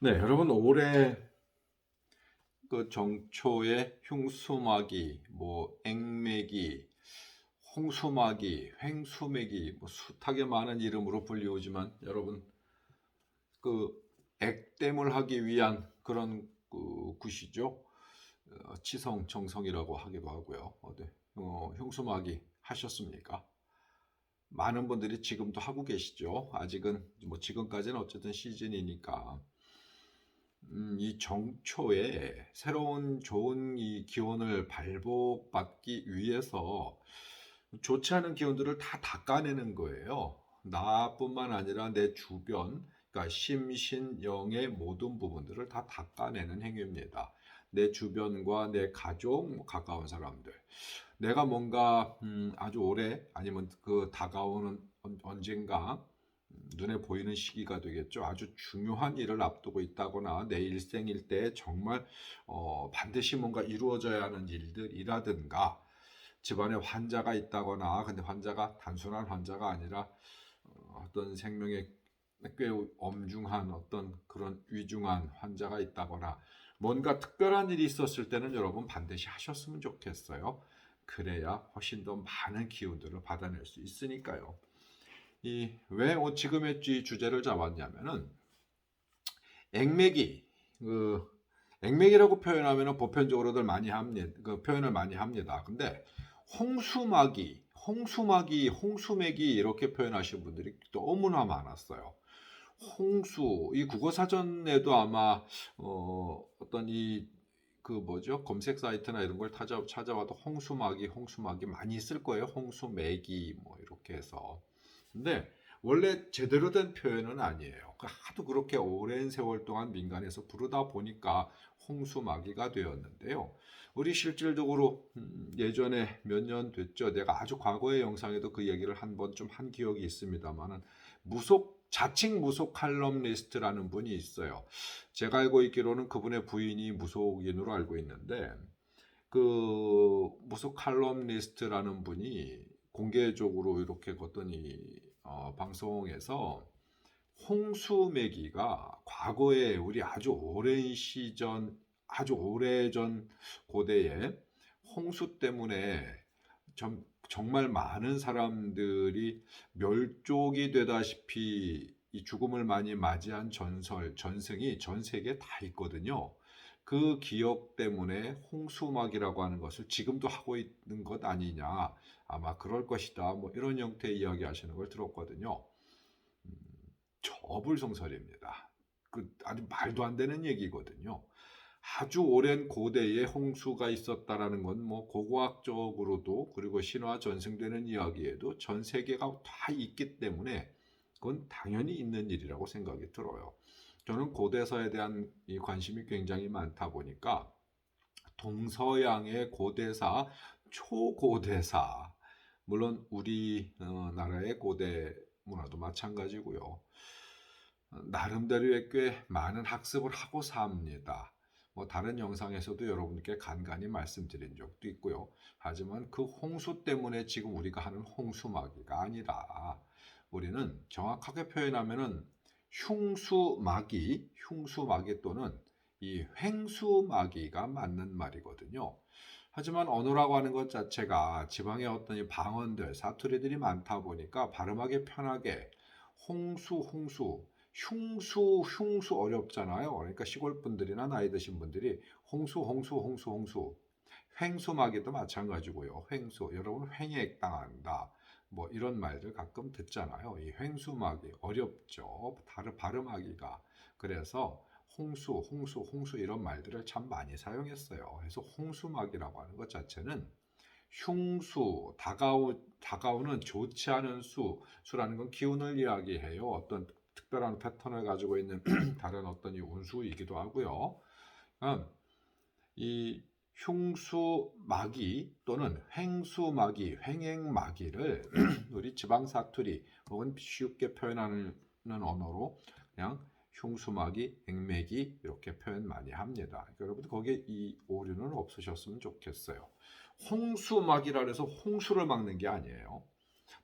네, 여러분 올해 그 정초에 흉수마기, 뭐 앵매기, 홍수마기, 횡수매기, 뭐 숱하게 많은 이름으로 불리우지만 여러분 그 액땜을 하기 위한 그런 그 굿이죠. 치성, 정성이라고 하기도 하고요. 네. 흉수마기 하셨습니까? 많은 분들이 지금도 하고 계시죠. 아직은 뭐 지금까지는 어쨌든 시즌이니까. 이 정초에 새로운 좋은 이 기운을 발복받기 위해서 좋지 않은 기운들을 다 닦아내는 거예요. 나뿐만 아니라 내 주변, 그러니까 심신영의 모든 부분들을 다 닦아내는 행위입니다. 내 주변과 내 가족, 뭐 가까운 사람들. 내가 뭔가 아주 오래 아니면 그 다가오는 언젠가 눈에 보이는 시기가 되겠죠. 아주 중요한 일을 앞두고 있다거나 내 일생일 때 정말 반드시 뭔가 이루어져야 하는 일들이라든가 집안에 환자가 있다거나 근데 환자가 단순한 환자가 아니라 어떤 생명에 꽤 엄중한 어떤 그런 위중한 환자가 있다거나 뭔가 특별한 일이 있었을 때는 여러분 반드시 하셨으면 좋겠어요. 그래야 훨씬 더 많은 기운들을 받아낼 수 있으니까요. 이 왜 지금의 주제를 잡았냐면은 액맥이 그 액맥이라고 표현하면은 보편적으로들 많이 합니다. 그 표현을 많이 합니다. 근데 홍수맥이 이렇게 표현하시는 분들이 너무나 많았어요. 홍수 이 국어 사전에도 아마 어떤 이 그 뭐죠 검색 사이트나 이런 걸 찾아봐도 홍수막이 많이 있을 거예요. 홍수맥이 뭐 이렇게 해서 근데 원래 제대로 된 표현은 아니에요. 하도 그렇게 오랜 세월 동안 민간에서 부르다 보니까 홍수마기가 되었는데요. 우리 실질적으로 예전에 몇 년 됐죠. 내가 아주 과거의 영상에도 그 얘기를 한 번 좀 한 기억이 있습니다만은 자칭 무속 칼럼니스트라는 분이 있어요. 제가 알고 있기로는 그분의 부인이 무속인으로 알고 있는데 그 무속 칼럼니스트라는 분이 공개적으로 이렇게 어떤 이 방송에서 홍수매기가 과거에 우리 아주 오랜 시전 아주 오래전 고대에 홍수 때문에 정말 많은 사람들이 멸족이 되다시피 이 죽음을 많이 맞이한 전승이 전 세계에 다 있거든요. 그 기억 때문에 홍수막이라고 하는 것을 지금도 하고 있는 것 아니냐. 아마 그럴 것이다. 뭐 이런 형태의 이야기 하시는 걸 들었거든요. 저불성설입니다. 아주 말도 안 되는 얘기거든요. 아주 오랜 고대에 홍수가 있었다라는 건 뭐 고고학적으로도 그리고 신화 전승되는 이야기에도 전 세계가 다 있기 때문에 그건 당연히 있는 일이라고 생각이 들어요. 저는 고대사에 대한 이 관심이 굉장히 많다 보니까 동서양의 고대사, 초고대사, 물론 우리 나라의 고대 문화도 마찬가지고요. 나름대로의 꽤 많은 학습을 하고 삽니다. 뭐 다른 영상에서도 여러분께 간간히 말씀드린 적도 있고요. 하지만 그 홍수 때문에 지금 우리가 하는 홍수마기가 아니라 우리는 정확하게 표현하면은 흉수마기 또는 이 횡수마기가 맞는 말이거든요. 하지만 언어라고 하는 것 자체가 지방의 어떤 이 방언들, 사투리들이 많다 보니까 발음하기 편하게 흉수 어렵잖아요. 그러니까 시골 분들이나 나이 드신 분들이 홍수. 횡수마개도 마찬가지고요. 횡수, 여러분 횡액 당한다. 뭐 이런 말들 가끔 듣잖아요. 이 횡수마개 어렵죠. 발음하기가. 그래서 홍수 이런 말들을 참 많이 사용했어요. 그래서 홍수막이라고 하는 것 자체는 다가오는 좋지 않은 수라는 건 기운을 이야기해요. 어떤 특별한 패턴을 가지고 있는 다른 어떤 이 운수이기도 하고요. 이 흉수마기 또는 횡행마기를 우리 지방 사투리 혹은 쉽게 표현하는 언어로 그냥 흉수마기, 앵매기 이렇게 표현 많이 합니다. 여러분 거기에 이 오류는 없으셨으면 좋겠어요. 홍수막이라 해서 홍수를 막는 게 아니에요.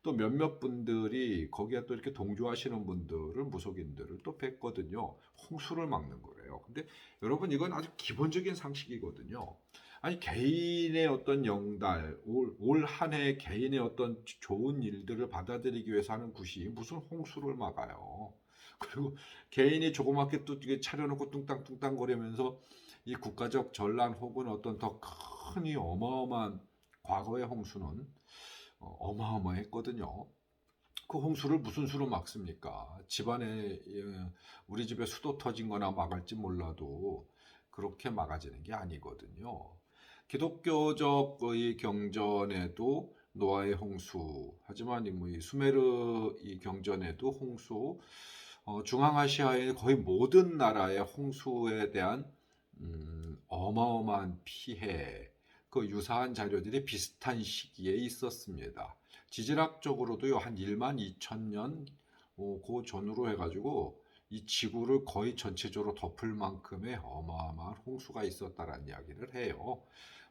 또 몇몇 분들이 거기에 또 이렇게 동조하시는 분들을 무속인들을 또 뵀거든요. 홍수를 막는 거래요. 근데 여러분 이건 아주 기본적인 상식이거든요. 아니 개인의 어떤 영달, 올 한 해 개인의 어떤 좋은 일들을 받아들이기 위해서 하는 굿이 무슨 홍수를 막아요. 그리고 개인이 조그맣게 또 이게 차려놓고 뚱땅뚱땅 거리면서 이 국가적 전란 혹은 어떤 더 큰 이 어마어마한 과거의 홍수는 어마어마했거든요. 그 홍수를 무슨 수로 막습니까? 집안에 우리 집에 수도 터진 거나 막을지 몰라도 그렇게 막아지는 게 아니거든요. 기독교적 이 경전에도 노아의 홍수, 하지만 이 수메르 이 경전에도 홍수, 중앙아시아의 거의 모든 나라의 홍수에 대한 어마어마한 피해, 그 유사한 자료들이 비슷한 시기에 있었습니다. 지질학적으로도요, 한 1만 2천 년, 그 전후로 해가지고 이 지구를 거의 전체적으로 덮을 만큼의 어마어마한 홍수가 있었다라는 이야기를 해요.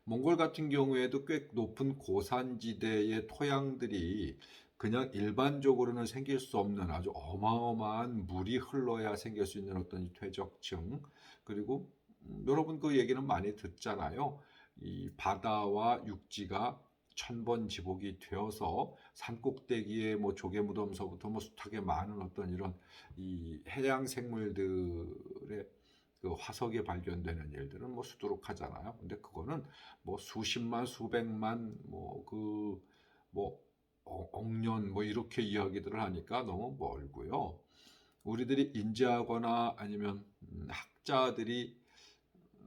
몽골 같은 경우에도 꽤 높은 고산지대의 토양들이 그냥 일반적으로는 생길 수 없는 아주 어마어마한 물이 흘러야 생길 수 있는 어떤 퇴적층, 그리고 여러분 그 얘기는 많이 듣잖아요. 이 바다와 육지가 천번지복이 되어서 산꼭대기에 뭐 조개무덤서부터 뭐 숱하게 많은 어떤 이런 이 해양 생물들의 그 화석이 발견되는 일들은 뭐 수두룩하잖아요. 근데 그거는 뭐 수십만, 수백만, 뭐 억년 뭐 이렇게 이야기들을 하니까 너무 멀고요. 우리들이 인지하거나 아니면 학자들이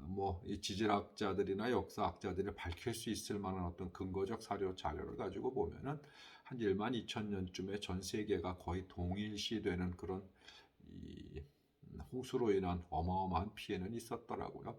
뭐 이 지질학자들이나 역사학자들이 밝힐 수 있을 만한 어떤 근거적 사료 자료를 가지고 보면은 한 1만 2천 년쯤에 전 세계가 거의 동일시되는 그런 이 홍수로 인한 어마어마한 피해는 있었더라고요.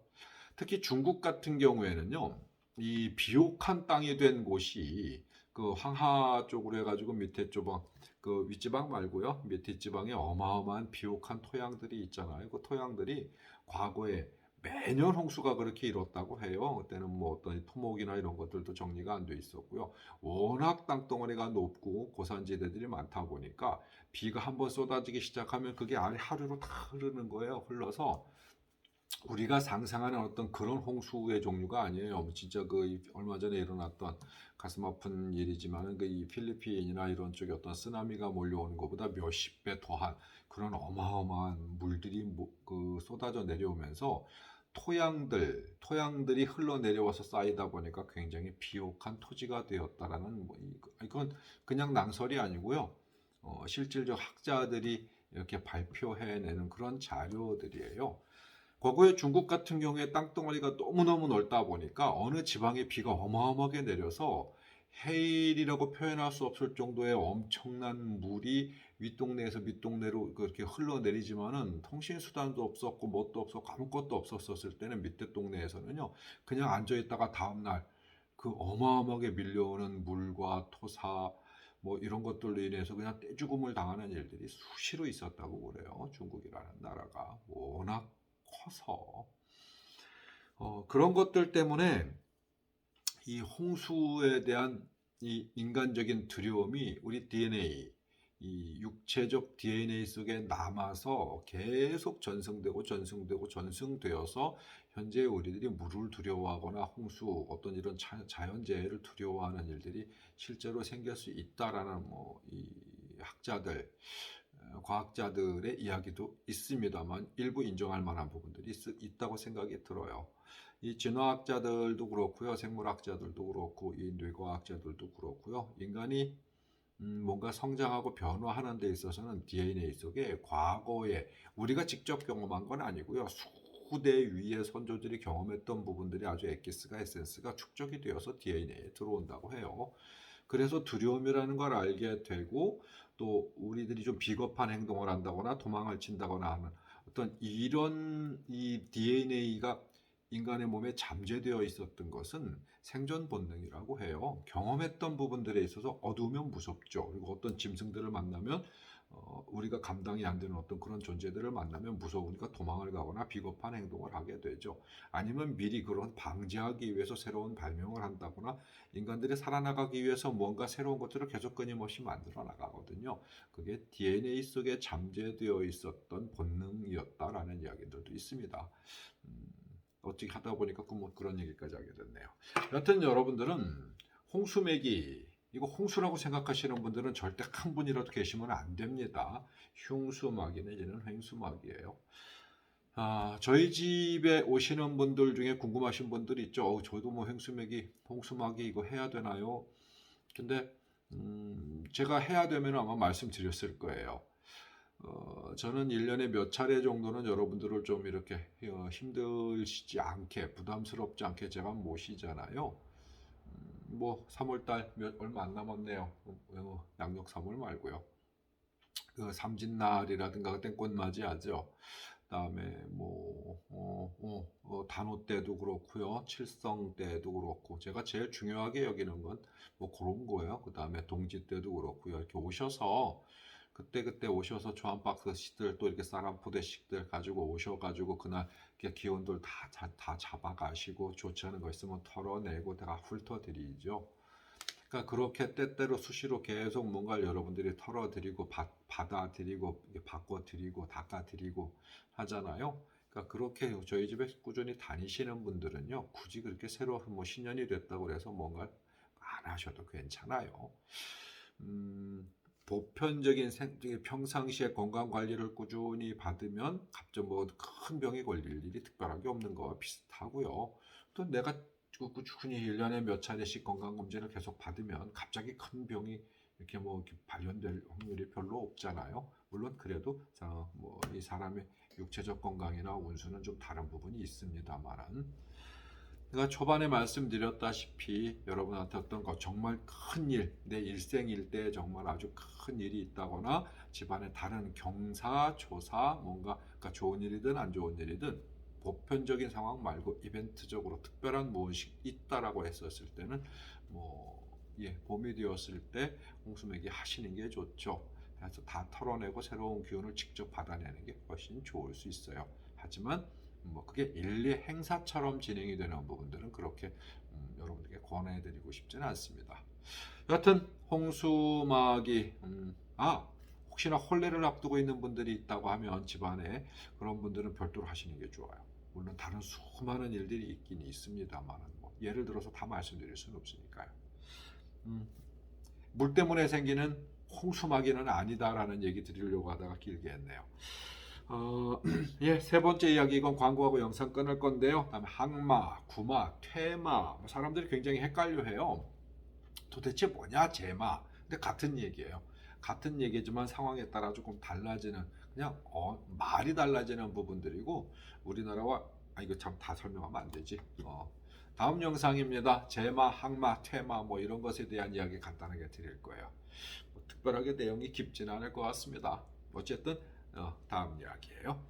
특히 중국 같은 경우에는요, 이 비옥한 땅이 된 곳이 그 황하 쪽으로 해가지고 밑에 지방, 그 윗지방 말고요, 밑에 지방에 어마어마한 비옥한 토양들이 있잖아요. 그 토양들이 과거에 매년 홍수가 그렇게 일었다고 해요. 그때는 뭐 어떤 토목이나 이런 것들도 정리가 안 돼 있었고요. 워낙 땅덩어리가 높고 고산지대들이 많다 보니까 비가 한번 쏟아지기 시작하면 그게 아래 하루로 다 흐르는 거예요. 흘러서 우리가 상상하는 어떤 그런 홍수의 종류가 아니에요. 진짜 그 얼마 전에 일어났던 가슴 아픈 일이지만 그 이 필리핀이나 이런 쪽에 어떤 쓰나미가 몰려오는 것보다 몇십 배 더한 그런 어마어마한 물들이 그 쏟아져 내려오면서 토양들이 흘러내려와서 쌓이다 보니까 굉장히 비옥한 토지가 되었다라는 이건 그냥 낭설이 아니고요. 실질적 학자들이 이렇게 발표해내는 그런 자료들이에요. 과거에 중국 같은 경우에 땅덩어리가 너무너무 넓다 보니까 어느 지방에 비가 어마어마하게 내려서 해일이라고 표현할 수 없을 정도의 엄청난 물이 윗동네에서 밑동네로 그렇게 흘러내리지만은 통신수단도 없었고 뭣도 없었고 아무것도 없었을 때는 밑에 동네에서는요, 그냥 앉아있다가 다음날 그 어마어마하게 밀려오는 물과 토사 뭐 이런 것들로 인해서 그냥 떼죽음을 당하는 일들이 수시로 있었다고 그래요. 중국이라는 나라가 워낙 커서 그런 것들 때문에 이 홍수에 대한 이 인간적인 두려움이 우리 DNA, 이 육체적 DNA 속에 남아서 계속 전승되어서 현재 우리들이 물을 두려워하거나 홍수, 어떤 이런 자연재해를 두려워하는 일들이 실제로 생길 수 있다라는 이 학자들, 과학자들의 이야기도 있습니다만 일부 인정할 만한 부분들이 있다고 생각이 들어요. 이 진화학자들도 그렇고요, 생물학자들도 그렇고, 이 뇌과학자들도 그렇고요. 인간이 뭔가 성장하고 변화하는 데 있어서는 DNA 속에 과거에 우리가 직접 경험한 건 아니고요. 수대 위의 선조들이 경험했던 부분들이 아주 에센스가 축적이 되어서 DNA에 들어온다고 해요. 그래서 두려움이라는 걸 알게 되고 또 우리들이 좀 비겁한 행동을 한다거나 도망을 친다거나 하는 어떤 이런 이 DNA가 인간의 몸에 잠재되어 있었던 것은 생존 본능이라고 해요. 경험했던 부분들에 있어서 어두우면 무섭죠. 그리고 어떤 짐승들을 만나면 우리가 감당이 안 되는 어떤 그런 존재들을 만나면 무서우니까 도망을 가거나 비겁한 행동을 하게 되죠. 아니면 미리 그런 방지하기 위해서 새로운 발명을 한다거나 인간들이 살아나가기 위해서 뭔가 새로운 것들을 계속 끊임없이 만들어 나가거든요. 그게 DNA 속에 잠재되어 있었던 본능이었다라는 이야기들도 있습니다. 어떻게 하다 보니까 뭐 그런 얘기까지 하게 됐네요. 여하튼 여러분들은 홍수매기, 이거 홍수라고 생각하시는 분들은 절대 한 분이라도 계시면 안 됩니다. 흉수마기 내지는 횡수마기예요. 저희 집에 오시는 분들 중에 궁금하신 분들이 있죠. 저도 뭐 횡수매기, 홍수마기 이거 해야 되나요? 근데 제가 해야 되면 아마 말씀드렸을 거예요. 저는 1년에 몇 차례 정도는 여러분들을 좀 이렇게 힘들시지 않게, 부담스럽지 않게 제가 모시잖아요. 뭐 3월달 얼마 안 남았네요. 양력 3월 말고요. 그 삼진날이라든가 그땐 꽃맞이하죠. 그다음에 뭐 단오 때도 그렇고요. 칠성 때도 그렇고 제가 제일 중요하게 여기는 건 뭐 그런 거예요. 그다음에 동지 때도 그렇고요. 이렇게 오셔서 그때 오셔서 저 한 박스씩들 또 이렇게 쌀 한 포대씩들 가지고 오셔가지고 그날 이렇게 기운들 다 잡아가시고 좋지 않은 거 있으면 털어내고 내가 훑어드리죠. 그러니까 그렇게 때때로 수시로 계속 뭔가를 여러분들이 털어드리고 받아드리고 바꿔드리고 닦아드리고 하잖아요. 그러니까 그렇게 저희 집에 꾸준히 다니시는 분들은요, 굳이 그렇게 새로 뭐 신년이 됐다고 해서 뭔가 안 하셔도 괜찮아요. 보편적인 평상시에 건강 관리를 꾸준히 받으면 갑자기 뭐 큰 병이 걸릴 일이 특별하게 없는 거와 비슷하고요. 또 내가 꾸준히 1년에 몇 차례씩 건강검진을 계속 받으면 갑자기 큰 병이 이렇게 뭐 이렇게 발현될 확률이 별로 없잖아요. 물론 그래도 뭐 이 사람의 육체적 건강이나 운수는 좀 다른 부분이 있습니다만은 제가 초반에 말씀드렸다시피 여러분한테 어떤 거 정말 큰 일, 내 일생일대에 정말 아주 큰 일이 있다거나 집안에 다른 경사, 조사, 뭔가 그러니까 좋은 일이든 안 좋은 일이든 보편적인 상황 말고 이벤트적으로 특별한 무엇이 있다라고 했었을 때는 봄이 되었을 때 홍수매기 하시는 게 좋죠. 그래서 다 털어내고 새로운 기운을 직접 받아내는 게 훨씬 좋을 수 있어요. 하지만 그게 일리 행사처럼 진행이 되는 부분들은 그렇게 여러분들께 권해드리고 싶지는 않습니다. 여하튼 홍수막이 혹시나 혼례를 앞두고 있는 분들이 있다고 하면 집안에 그런 분들은 별도로 하시는 게 좋아요. 물론 다른 수많은 일들이 있긴 있습니다만 예를 들어서 다 말씀드릴 수는 없으니까요. 물 때문에 생기는 홍수막이는 아니다라는 얘기 드리려고 하다가 길게 했네요. 세 번째 이야기, 이건 광고하고 영상 끊을 건데요. 다음에 항마, 구마, 퇴마, 사람들이 굉장히 헷갈려해요. 도대체 뭐냐 제마. 근데 같은 얘기예요. 같은 얘기지만 상황에 따라 조금 달라지는, 그냥 말이 달라지는 부분들이고, 우리나라와 이거 참 다 설명하면 안 되지. 다음 영상입니다. 제마, 항마, 퇴마 뭐 이런 것에 대한 이야기 간단하게 드릴 거예요. 특별하게 내용이 깊지는 않을 것 같습니다. 어쨌든 다음 이야기예요.